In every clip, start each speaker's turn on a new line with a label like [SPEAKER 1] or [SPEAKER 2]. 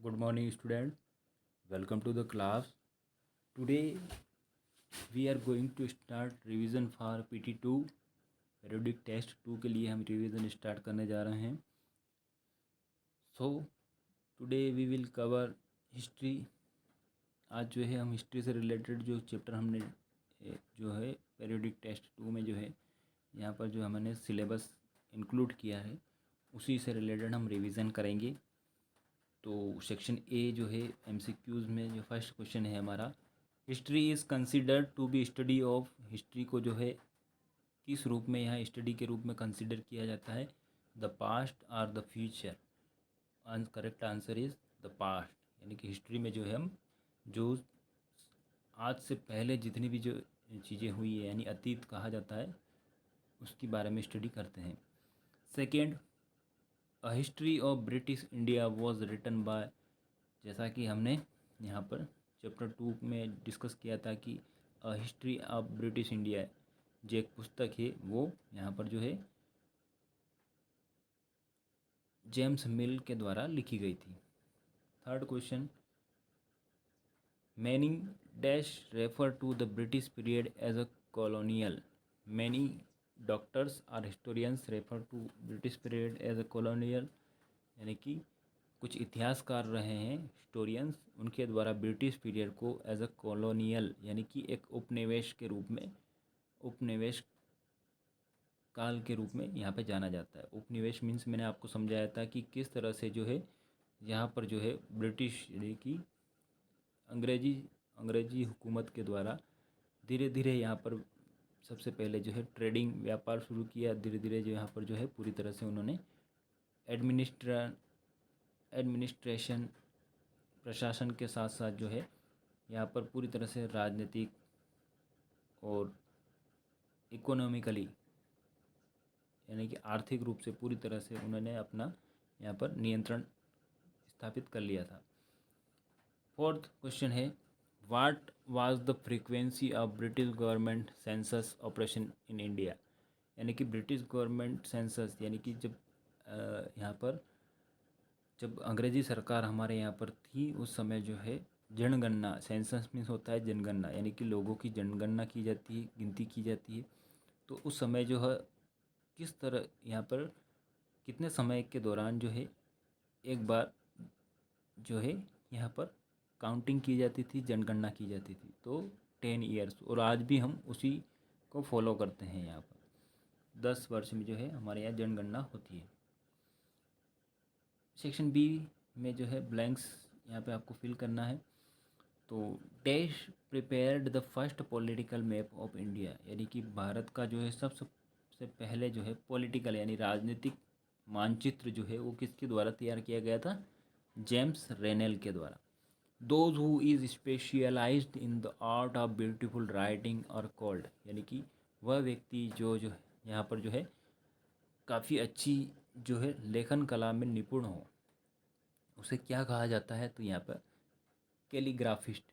[SPEAKER 1] Good morning, student. Welcome to the class. Today we are going to start revision for PT2 periodic test 2 के लिए हम revision start करने जा रहे हैं. So today we will cover history. आज जो है हम हिस्ट्री से रिलेटेड जो चैप्टर हमने जो है periodic test 2 में जो है यहाँ पर जो हमने सिलेबस इंक्लूड किया है उसी से रिलेटेड हम रिवीजन करेंगे. तो सेक्शन ए जो है एमसीक्यूज़ में जो फर्स्ट क्वेश्चन है हमारा, history is considered to be study of. History को जो है किस रूप में यहाँ स्टडी के रूप में कंसिडर किया जाता है? द पास्ट और the future. Correct answer is the past. यानी कि हिस्ट्री में जो है हम जो आज से पहले जितनी भी जो चीज़ें हुई है यानी अतीत कहा जाता है उसके बारे में स्टडी करते हैं. Second, a history of British India was written by. जैसा कि हमने यहाँ पर चैप्टर 2 में डिस्कस किया था कि अ हिस्ट्री ऑफ ब्रिटिश इंडिया जो एक पुस्तक है वो यहाँ पर जो है जेम्स मिल के द्वारा लिखी गई थी. Third question, many dash refer to the British period as a colonial. Many doctors और historians refer to British period as a colonial. यानी कि कुछ इतिहासकार रहे हैं हिस्टोरियंस, उनके द्वारा ब्रिटिश पीरियड को एज अ कॉलोनियल यानी कि एक उपनिवेश के रूप में, उपनिवेश काल के रूप में यहाँ पे जाना जाता है. उपनिवेश मीन्स मैंने आपको समझाया था कि किस तरह से जो है यहाँ पर जो है ब्रिटिश यानी कि अंग्रेजी हुकूमत के द्वारा धीरे धीरे यहाँ पर सबसे पहले जो है ट्रेडिंग व्यापार शुरू किया. धीरे धीरे जो यहाँ पर जो है पूरी तरह से उन्होंने एडमिनिस्ट्रेशन प्रशासन के साथ साथ जो है यहाँ पर पूरी तरह से राजनीतिक और इकोनॉमिकली यानी कि आर्थिक रूप से पूरी तरह से उन्होंने अपना यहाँ पर नियंत्रण स्थापित कर लिया था. फोर्थ क्वेश्चन है, what was the frequency of British government census operation in India. यानी कि ब्रिटिश गवर्नमेंट सेंसस यानी कि जब यहाँ पर जब अंग्रेज़ी सरकार हमारे यहाँ पर थी उस समय जो है जनगणना, सेंसस मीन्स होता है जनगणना यानी कि लोगों की जनगणना की जाती है, गिनती की जाती है. तो उस समय जो है किस तरह यहाँ पर कितने समय के दौरान जो है एक बार जो है यहाँ पर काउंटिंग की जाती थी, जनगणना की जाती थी. तो 10 ईयर्स, और आज भी हम उसी को फॉलो करते हैं. यहाँ पर 10 वर्ष में जो है हमारे यहाँ जनगणना होती है. सेक्शन बी में जो है ब्लैंक्स यहाँ पे आपको फिल करना है. तो dash prepared the first political map of India. यानी कि भारत का जो है सबसे पहले जो है पॉलिटिकल यानी राजनीतिक मानचित्र जो है वो किसके द्वारा तैयार किया गया था? जेम्स रेनेल के द्वारा. Those who is specialised in the art of beautiful writing और कॉल्ड. यानी कि वह व्यक्ति जो यहाँ पर जो है काफ़ी अच्छी जो है लेखन कला में निपुण हो, उसे क्या कहा जाता है? तो यहाँ पर कैलीग्राफिस्ट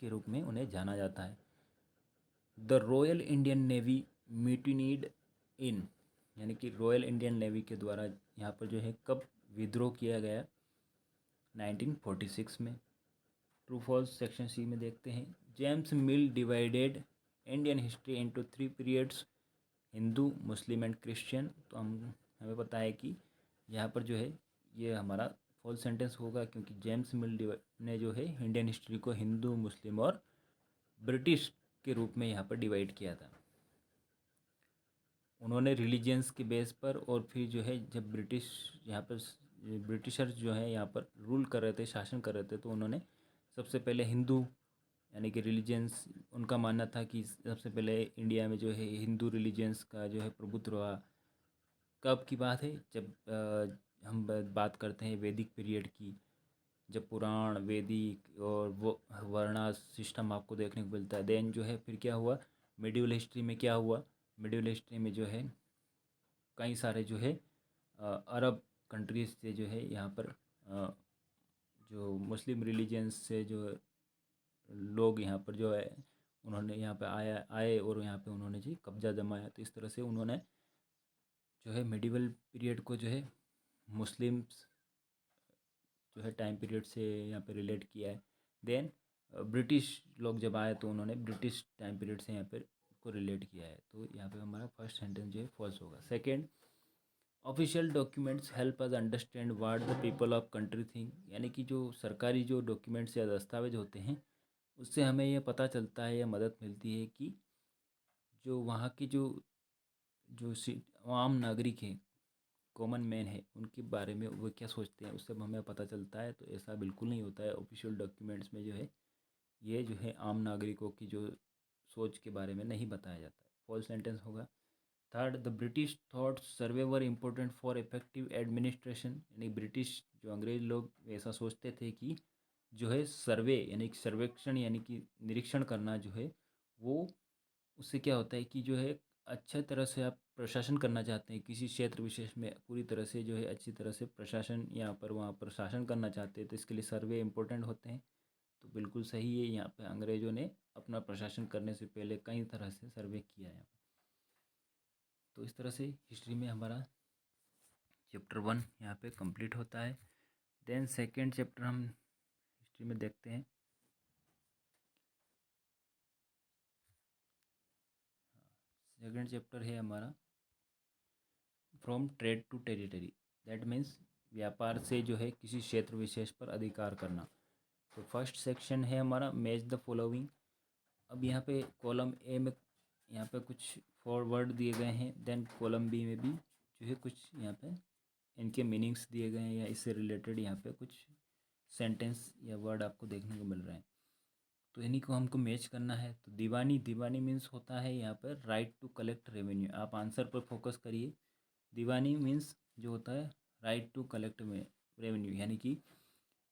[SPEAKER 1] के रूप में उन्हें जाना जाता है. द रॉयल इंडियन नेवी म्यूटिनीड इन. यानी कि रॉयल इंडियन नेवी के द्वारा यहाँ पर जो है कब विद्रोह किया गया? 1946 में. ट्रू फॉल्स सेक्शन सी में देखते हैं. James mill divided Indian history into 3 periods, Hindu, Muslim and Christian. तो हमें पता है कि यहाँ पर जो है ये हमारा फॉल्स सेंटेंस होगा क्योंकि जेम्स मिल ने जो है इंडियन हिस्ट्री को हिंदू, मुस्लिम और ब्रिटिश के रूप में यहाँ पर डिवाइड किया था. उन्होंने रिलीजियंस के बेस पर, और फिर जो है जब ब्रिटिशर्स जो है यहाँ पर रूल कर रहे थे, शासन कर रहे थे, तो उन्होंने सबसे पहले हिंदू यानी कि रिलीजियंस, उनका मानना था कि सबसे पहले इंडिया में जो है हिंदू रिलीजियंस का जो है प्रभुत्व रहा. कब की बात है? जब हम बात करते हैं वैदिक पीरियड की, जब पुराण, वैदिक और वो वर्णाश्रम सिस्टम आपको देखने को मिलता है. देन जो है फिर क्या हुआ? मिडिवल हिस्ट्री में क्या हुआ? मिडिवल हिस्ट्री में जो है कई सारे जो है अरब कंट्रीज से जो है यहाँ पर जो मुस्लिम रिलीजियंस से जो लोग यहाँ पर जो है उन्होंने यहाँ पे आए और यहाँ पे उन्होंने कब्जा जमाया. तो इस तरह से उन्होंने जो है मिडिवल पीरियड को जो है मुस्लिम्स जो है टाइम पीरियड से यहाँ पे रिलेट किया है। देन ब्रिटिश लोग जब आए तो उन्होंने ब्रिटिश टाइम पीरियड से यहाँ पे को रिलेट किया है। तो यहाँ पे हमारा फर्स्ट सेंटेंस जो है फॉल्स होगा। Second, official documents help us understand what the people of country think, यानी कि जो सरकारी जो डॉक्यूमेंट्स या दस्तावेज होते हैं उससे हमें ये पता चलता है या मदद मिलती है कि जो वहाँ की जो जो आम नागरिक हैं, कॉमन मैन है, उनके बारे में वो क्या सोचते हैं उससे हमें पता चलता है। तो ऐसा बिल्कुल नहीं होता है। ऑफिशियल डॉक्यूमेंट्स में जो है ये जो है आम नागरिकों की जो सोच के बारे में नहीं बताया जाता है। फॉल्स सेंटेंस होगा। Third, the British thought survey were important for effective administration, यानी ब्रिटिश जो अंग्रेज लोग ऐसा सोचते थे कि जो है सर्वे यानी कि सर्वेक्षण यानी कि निरीक्षण करना जो है वो उससे क्या होता है कि जो है अच्छे तरह से आप प्रशासन करना चाहते हैं किसी क्षेत्र विशेष में, पूरी तरह से जो है अच्छी तरह से प्रशासन यहाँ पर वहाँ पर शासन करना चाहते हैं तो इसके लिए सर्वे इम्पोर्टेंट होते हैं। तो बिल्कुल सही है, यहाँ पे अंग्रेज़ों ने अपना प्रशासन करने से पहले कई तरह से सर्वे किया है। तो इस तरह से हिस्ट्री में हमारा चैप्टर 1 यहाँ पे कंप्लीट होता है। देन सेकेंड चैप्टर हम हिस्ट्री में देखते हैं। सेकेंड चैप्टर है हमारा from trade to territory, that means व्यापार से जो है किसी क्षेत्र विशेष पर अधिकार करना। तो फर्स्ट सेक्शन है हमारा मैच द फॉलोइंग। अब यहाँ पे कॉलम ए में यहाँ पे कुछ फॉरवर्ड दिए गए हैं। देन कॉलम बी में भी जो है कुछ यहाँ पे इनके मीनिंग्स दिए गए हैं या इससे रिलेटेड यहाँ पे कुछ सेंटेंस या वर्ड आपको देखने को मिल रहे हैं। तो इन्हीं को हमको मैच करना है। तो दीवानी, दीवानी मीन्स होता है यहाँ पर राइट टू कलेक्ट रेवेन्यू। आप आंसर पर फोकस करिए। दीवानी मीन्स जो होता है राइट टू कलेक्ट में रेवेन्यू, यानी कि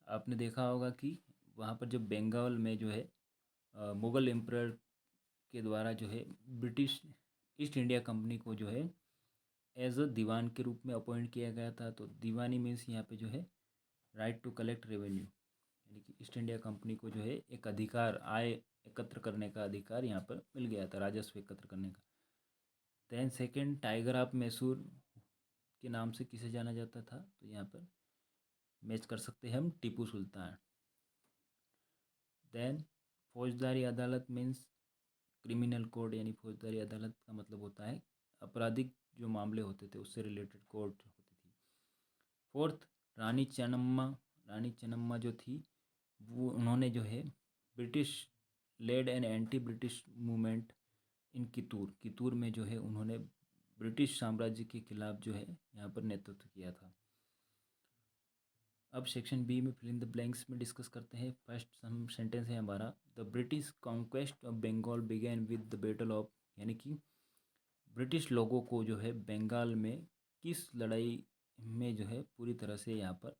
[SPEAKER 1] आपने देखा होगा कि वहाँ पर जो बंगाल में जो है मुग़ल एम्परर के द्वारा जो है ब्रिटिश ईस्ट इंडिया कंपनी को जो है एज अ दीवान के रूप में अपॉइंट किया गया था। तो दीवानी मीन्स यहाँ पे जो है राइट टू कलेक्ट रेवेन्यू, यानी कि ईस्ट इंडिया कंपनी को जो है एक अधिकार, आय एकत्र करने का अधिकार यहाँ पर मिल गया था, राजस्व एकत्र करने का। Then second, tiger of Mysore के नाम से किसे जाना जाता था, तो यहाँ पर मैच कर सकते हैं हम टीपू सुल्तान। देन फौजदारी अदालत मीन्स क्रिमिनल कोड, यानी फौजदारी अदालत का मतलब होता है आपराधिक जो मामले होते थे उससे रिलेटेड कोर्ट होती थी। फोर्थ, रानी चन्नम्मा, रानी चन्नम्मा जो थी वो उन्होंने जो है British led an anti British movement in Kittur, Kittur में जो है उन्होंने ब्रिटिश साम्राज्य के खिलाफ जो है यहाँ पर नेतृत्व किया था। अब सेक्शन बी में फिल इन द ब्लैंक्स में डिस्कस करते हैं। फर्स्ट सेंटेंस है हमारा, the British conquest of Bengal began with the battle of, यानी कि ब्रिटिश लोगों को जो है बंगाल में किस लड़ाई में जो है पूरी तरह से यहाँ पर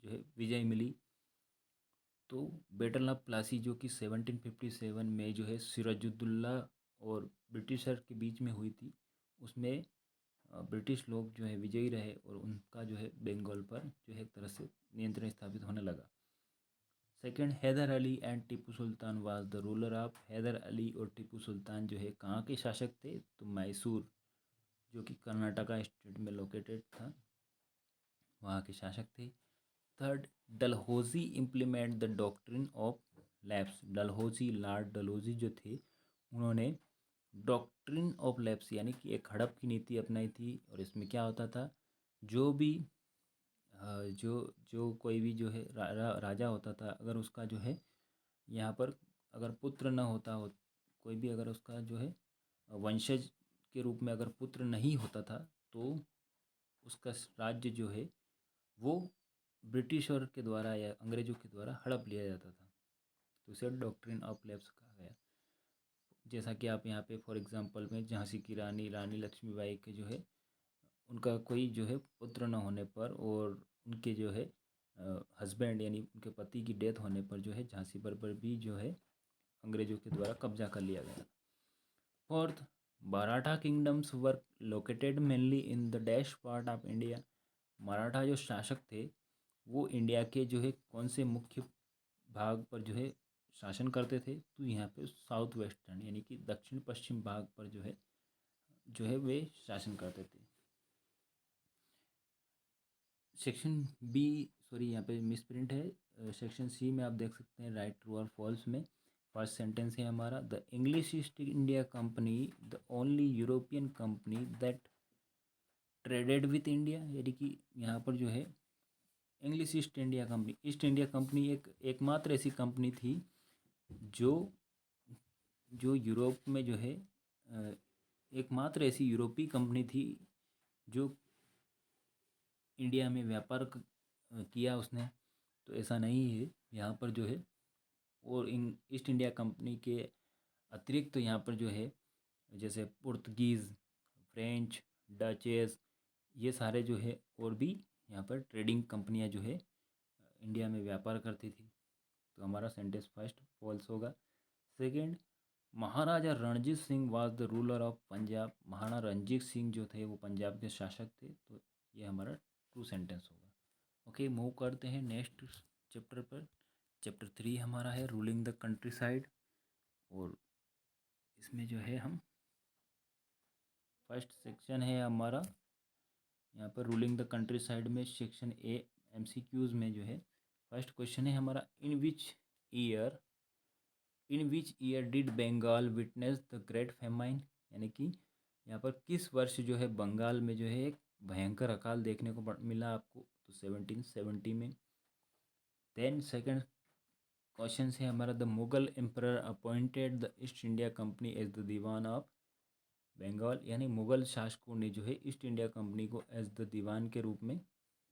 [SPEAKER 1] जो है विजय मिली। तो बैटल ऑफ प्लासी जो कि 1757 में जो है सिराजुद्दौला और ब्रिटिशर के बीच में हुई थी, उसमें ब्रिटिश लोग जो है विजयी रहे और उनका जो है बंगाल पर जो है एक तरह से नियंत्रण स्थापित होने लगा। Second, Hyder Ali and Tipu Sultan was the ruler of, Hyder Ali और टीपू सुल्तान जो है कहाँ के शासक थे, तो मैसूर जो कि कर्नाटका स्टेट में लोकेटेड था, वहाँ के शासक थे। Third, Dalhousie implement the doctrine of lapse, Dalhousie, Lord Dalhousie जो थे उन्होंने डॉक्ट्रिन ऑफ लैप्स यानी कि एक हड़प की नीति अपनाई थी। और इसमें क्या होता था, जो भी जो जो कोई भी जो है राजा होता था, अगर उसका जो है यहाँ पर अगर पुत्र न होता हो, कोई भी अगर उसका जो है वंशज के रूप में अगर पुत्र नहीं होता था तो उसका राज्य जो है वो ब्रिटिशर के द्वारा या अंग्रेज़ों के द्वारा हड़प लिया जाता था। तो इसे डॉक्ट्रिन ऑफ लैप्स कहा गया। जैसा कि आप यहाँ पे फॉर एग्जांपल में झांसी की रानी, रानी लक्ष्मीबाई के जो है उनका कोई जो है पुत्र न होने पर और उनके जो है हस्बैंड यानी उनके पति की डेथ होने पर जो है झांसी पर भी जो है अंग्रेज़ों के द्वारा कब्जा कर लिया गया। Fourth, Maratha kingdoms were located mainly in the dash part of India, Maratha जो शासक थे वो इंडिया के जो है कौन से मुख्य भाग पर जो है शासन करते थे, तो यहाँ पे साउथ वेस्टर्न यानी कि दक्षिण पश्चिम भाग पर जो है, वे शासन करते थे। सेक्शन बी, सॉरी यहाँ पे मिस प्रिंट है। सेक्शन सी में आप देख सकते हैं राइट ट्रू और फॉल्स में फर्स्ट सेंटेंस है हमारा, the English east India company the only European company that traded with India, यानी कि यहाँ पर जो है इंग्लिश ईस्ट इंडिया कंपनी एक एकमात्र ऐसी कंपनी थी जो जो यूरोप में जो है एकमात्र ऐसी यूरोपीय कंपनी थी जो इंडिया में व्यापार किया उसने। तो ऐसा नहीं है यहाँ पर जो है, और इन ईस्ट इंडिया कंपनी के अतिरिक्त तो यहाँ पर जो है जैसे पुर्तगीज़, फ्रेंच, डचेस, ये सारे जो है और भी यहाँ पर ट्रेडिंग कंपनियाँ जो है इंडिया में व्यापार करती थी। तो हमारा सेंटेंस फर्स्ट फॉल्स होगा। Second, Maharaja Ranjit Singh was the ruler of Punjab, Maharana Ranjit Singh जो थे वो पंजाब के शासक थे। तो ये हमारा ट्रू सेंटेंस होगा। ओके, मूव करते हैं नेक्स्ट चैप्टर पर। चैप्टर 3 हमारा है रूलिंग द कंट्री साइड, और इसमें जो है हम फर्स्ट सेक्शन है हमारा यहाँ पर रूलिंग द कंट्री साइड में सेक्शन ए MCQs में जो है फर्स्ट क्वेश्चन है हमारा, in which year did Bengal witness the great famine, यानी कि यहाँ पर किस वर्ष जो है बंगाल में जो है एक भयंकर अकाल देखने को मिला आपको, तो 1770 में। देन सेकंड क्वेश्चन है हमारा, the Mughal emperor appointed the East India Company as the diwan of Bengal, यानी मुगल शासकों ने जो है ईस्ट इंडिया कंपनी को एज द दीवान के रूप में,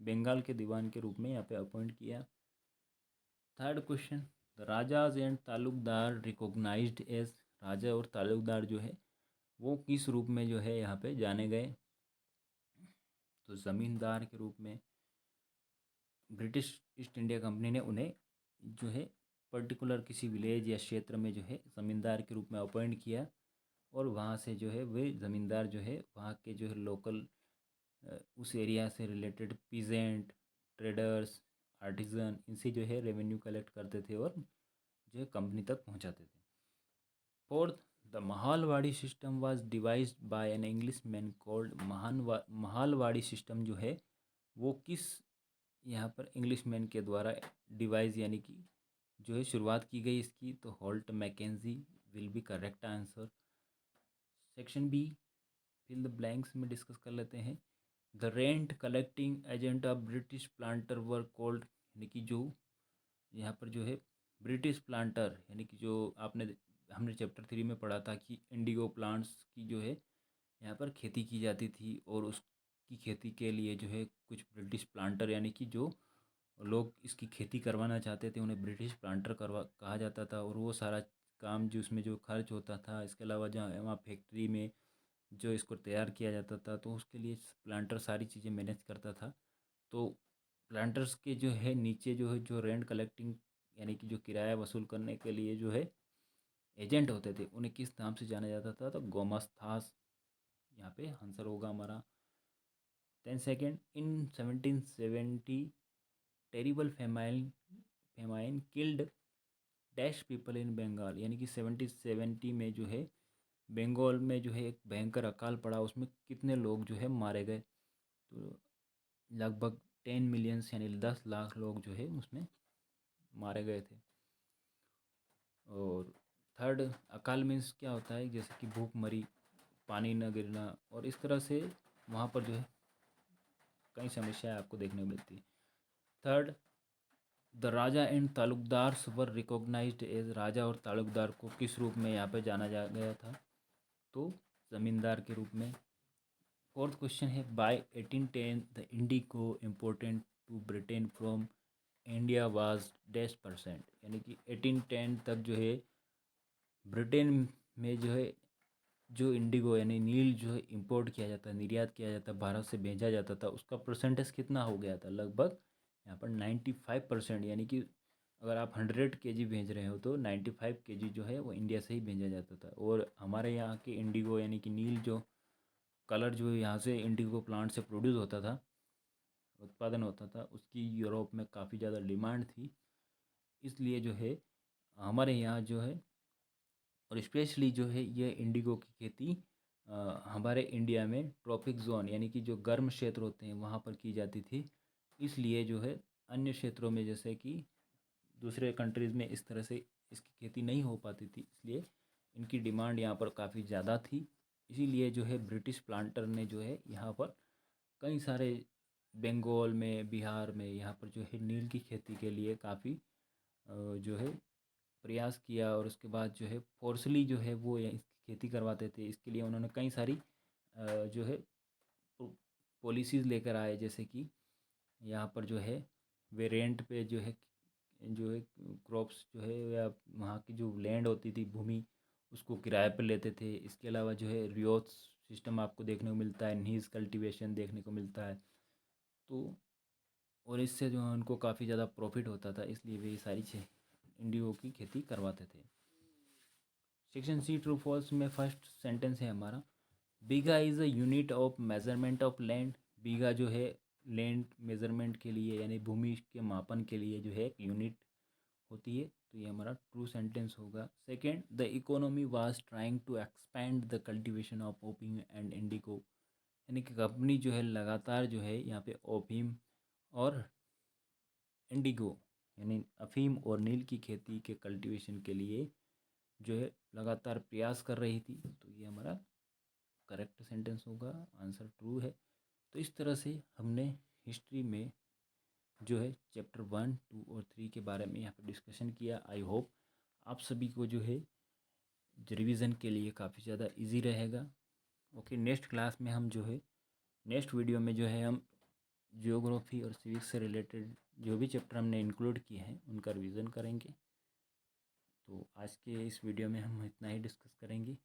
[SPEAKER 1] बंगाल के दीवान के रूप में यहाँ पे अपॉइंट किया। Third question, the rajas and taluqdar recognised as, raja और तालुकदार जो है वो किस रूप में जो है यहाँ पे जाने गए, तो ज़मींदार के रूप में। ब्रिटिश ईस्ट इंडिया कंपनी ने उन्हें जो है पर्टिकुलर किसी विलेज या क्षेत्र में जो है ज़मींदार के रूप में अपॉइंट किया, और वहाँ से जो है वे ज़मींदार जो है वहाँ के जो है लोकल उस एरिया से रिलेटेड पीजेंट, ट्रेडर्स, आर्टिजन, इनसे जो है रेवेन्यू कलेक्ट करते थे और जो है कंपनी तक पहुँचाते थे। Fourth, the mahalwari system was devised by an Englishman called mahalwari system जो है वो किस यहाँ पर इंग्लिश मैन के द्वारा डिवाइस यानी कि जो है शुरुआत की गई इसकी, तो Holt Mackenzie will be correct answer. Section B fill the blanks में डिस्कस कर लेते हैं। The rent collecting agent of British planter were called, यानी कि जो यहाँ पर जो है ब्रिटिश प्लांटर, यानी कि जो हमने चैप्टर 3 में पढ़ा था कि इंडिगो प्लांट्स की जो है यहाँ पर खेती की जाती थी, और उसकी खेती के लिए जो है कुछ ब्रिटिश प्लांटर यानी कि जो लोग इसकी खेती करवाना चाहते थे उन्हें ब्रिटिश प्लांटर करवा कहा जाता था, और वो सारा काम जो उसमें जो खर्च होता था, इसके अलावा जहाँ वहाँ फैक्ट्री में जो इसको तैयार किया जाता था तो उसके लिए प्लांटर सारी चीज़ें मैनेज करता था। तो प्लांटर्स के जो है नीचे जो है जो रेंट कलेक्टिंग यानी कि जो किराया वसूल करने के लिए जो है एजेंट होते थे उन्हें किस नाम से जाना जाता था, तो गोमास्तास यहाँ पे आंसर होगा हमारा। Then second, in 1770 terrible famine killed dash people in Bengal, यानी कि 1770 में जो है बंगाल में जो है एक भयंकर अकाल पड़ा, उसमें कितने लोग जो है मारे गए, तो लगभग 10 मिलियंस यानी 10 लाख लोग जो है उसमें मारे गए थे। और थर्ड, अकाल मीन्स क्या होता है, जैसे कि भूखमरी, पानी न गिरना, और इस तरह से वहाँ पर जो है कई समस्याएं आपको देखने को मिलती है। Third, the raja and taluqdar were recognised as, raja और तालुकदार को किस रूप में यहाँ पे जाना जा गया था, तो ज़मींदार के रूप में। फोर्थ क्वेश्चन है, by 1810 the indigo important to Britain from India was dash percent, यानी कि 1810 तक जो है ब्रिटेन में जो है जो इंडिगो यानी नील जो है इंपोर्ट किया जाता है, निर्यात किया जाता है, भारत से भेजा जाता था, उसका परसेंटेज कितना हो गया था, लगभग यहाँ पर 95%, यानी कि अगर आप 100 kg भेज रहे हो तो 95 kg जो है वो इंडिया से ही भेजा जाता था। और हमारे यहाँ के इंडिगो यानी कि नील जो कलर जो यहाँ से इंडिगो प्लांट से प्रोड्यूस होता था, उत्पादन होता था, उसकी यूरोप में काफ़ी ज़्यादा डिमांड थी, इसलिए जो है हमारे यहाँ जो है और स्पेशली जो है ये इंडिगो की खेती हमारे इंडिया में ट्रॉपिक जोन यानी कि जो गर्म क्षेत्र होते हैं वहाँ पर की जाती थी, इसलिए जो है अन्य क्षेत्रों में जैसे कि दूसरे कंट्रीज़ में इस तरह से इसकी खेती नहीं हो पाती थी, इसलिए इनकी डिमांड यहाँ पर काफ़ी ज़्यादा थी। इसीलिए जो है ब्रिटिश प्लांटर ने जो है यहाँ पर कई सारे बंगाल में, बिहार में यहाँ पर जो है नील की खेती के लिए काफ़ी जो है प्रयास किया, और उसके बाद जो है फोर्सली जो है वो इसकी खेती करवाते थे। इसके लिए उन्होंने कई सारी जो है पॉलिसीज़ लेकर आए, जैसे कि यहाँ पर जो है वे रेंट पे जो है क्रॉप्स जो है या वहाँ की जो लैंड होती थी, भूमि, उसको किराए पर लेते थे। इसके अलावा जो है रियोथ सिस्टम आपको देखने को मिलता है, नीज कल्टीवेशन देखने को मिलता है। तो और इससे जो है उनको काफ़ी ज़्यादा प्रॉफिट होता था, इसलिए वे ये सारी इंडिगो की खेती करवाते थे। सेक्शन सी ट्रू फॉल्स में फर्स्ट सेंटेंस है हमारा, bigha is a unit of measurement of land. Bigha जो है लैंड मेजरमेंट के लिए यानी भूमि के मापन के लिए जो है एक यूनिट होती है। तो ये हमारा ट्रू सेंटेंस होगा। Second, the economy was trying to expand the cultivation of opium and indigo. यानी कि कंपनी जो है लगातार जो है यहाँ पे ओपियम और इंडिगो यानी अफीम और नील की खेती के कल्टीवेशन के लिए जो है लगातार प्रयास कर रही थी। तो ये हमारा करेक्ट सेंटेंस होगा, आंसर ट्रू है। तो इस तरह से हमने हिस्ट्री में जो है चैप्टर 1, 2 और 3 के बारे में यहाँ पर डिस्कशन किया। आई होप आप सभी को जो है रिवीजन के लिए काफ़ी ज़्यादा इजी रहेगा। ओके, नेक्स्ट क्लास में हम जो है नेक्स्ट वीडियो में जो है हम जियोग्राफी और सिविक्स से रिलेटेड जो भी चैप्टर हमने इंक्लूड किए हैं उनका रिवीजन करेंगे। तो आज के इस वीडियो में हम इतना ही डिस्कस करेंगे।